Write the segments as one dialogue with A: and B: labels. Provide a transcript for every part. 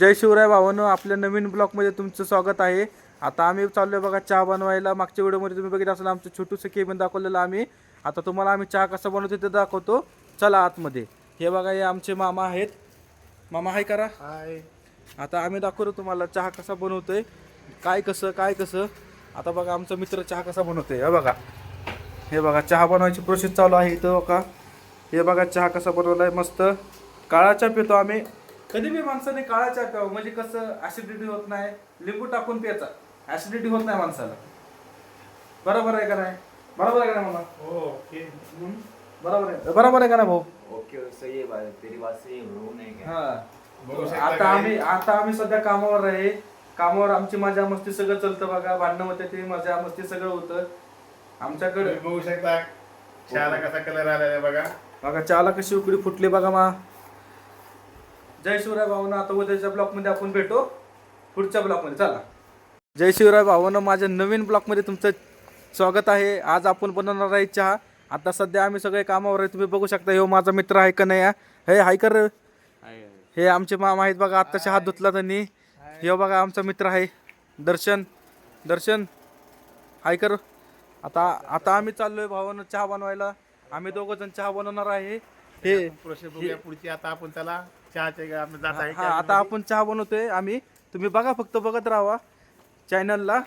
A: जय शिवराय भावांनो, आपल्या नवीन ब्लॉगमध्ये तुमचं स्वागत आहे. आता आम्ही चाललोय बघा चहा बनवायला. मागच्या व्हिडिओमध्ये तुम्ही बघितलं असेल आमचं छोटूसं केबिन दाखवलेलं आम्ही. आता तुम्हाला आम्ही चहा कसा बनवतो ते दाखवतो. चला आतमध्ये. हे बघा, हे आमचे मामा आहेत. मामा हाय करा.
B: हाय.
A: आता आम्ही दाखवतो तुम्हाला चहा कसा बनवतोय, काय कसं. आता बघा आमचा मित्र चहा कसा बनवतोय. हे बघा चहा बनवायची प्रोसेस चालू आहे इथं बघा. हे बघा चहा कसा बनवलाय, मस्त काळा चहा पितो आम्ही. कधी बी माणसाने काळा चहा प्यावा, म्हणजे कसं ऍसिडिटी होत नाही. लिंबू टाकून प्यायचा, ऍसिडिटी होत नाही माणसाला. बरोबर आहे का नाही? बरोबर आहे का नाही मामा?
B: ओके.
A: बरोबर आहे का नाही भाऊ?
C: ओके, सही है बात, तेरी बात सही है ब्रो. नहीं क्या?
A: हा. आता आम्ही सध्या कामावर आहे. कामावर आमची मजा मस्ती सगळं चालतं बघा. भांडणं होते, ते मजा मस्ती सगळं होतं आमच्याकडे.
B: बघू शकता चहाला कसा कलर आलेला आहे बघा.
A: बघा चहाला कशी उकळी फुटली बघा मा. जय शिवराय भावांनो, आता उद्याच्या ब्लॉक मध्ये आपण भेटू पुढच्या ब्लॉक मध्ये. चला. जय शिवराय भावांनो, माझ्या नवीन ब्लॉक मध्ये तुमचं स्वागत आहे. आज आपण बनवणार आहे चहा. आता सध्या आम्ही सगळे कामावर आहे, तुम्ही बघू शकता. हे माझा मित्र आहे कन्हैया. हे हाय कर. हे आमचे मामा आहेत बघा. आत्ताच्या हात धुतला त्यांनी. हे बघा आमचा मित्र आहे दर्शन हाय कर. आता आम्ही चाललोय भावांनो चहा बनवायला. आम्ही दोघं जण चहा बनवणार आहे. हे
B: प्रोसेस बघूया पुढची. आता आपण त्याला चहाचे आपण जात आहे.
A: हा, आता आपण चहा बनवतोय आम्ही. तुम्ही बघा, फक्त बघत राहा चॅनलला.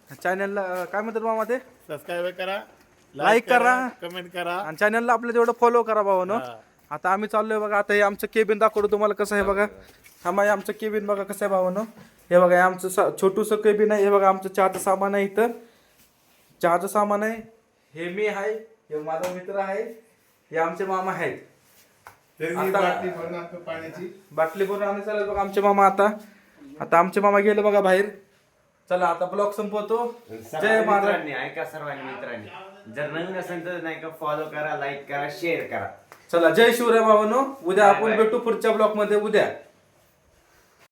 A: काय म्हणतात मामा ते?
B: सबस्क्राईब करा,
A: लाईक करा,
B: कमेंट करा
A: आणि चॅनलला आपलं तेवढं फॉलो करा भावानो. आता आम्ही चाललोय बघा. आता हे आमचं केबिन दाखवतो तुम्हाला कसं आहे बघा. हे आमचं केबिन बघा कसं आहे भावानो. हे बघा, हे आमचं छोटूसं केबिन आहे. हे बघा आमचं चहाचं सामान आहे इथं. चहाचं सामान आहे. हे मी आहे, हे माझा मित्र आहे, हे आमचे मामा आहेत.
B: बाटली भरून आणतो पाण्याची.
A: बाटली भरून आम्ही चालेल बघा आमचे मामा. आता आमचे मामा गेले बघा बाहेर. चला आता ब्लॉग संपवतो. जय महाराज.
C: मित्रांनी ऐका, सर्वांनी मित्रांनी जर नवीन असेल तर नाही का फॉलो करा, लाईक करा, शेअर करा.
A: चला जय शिवराय भावांनो. उद्या आपण भेटू पुढच्या ब्लॉग मध्ये. उद्या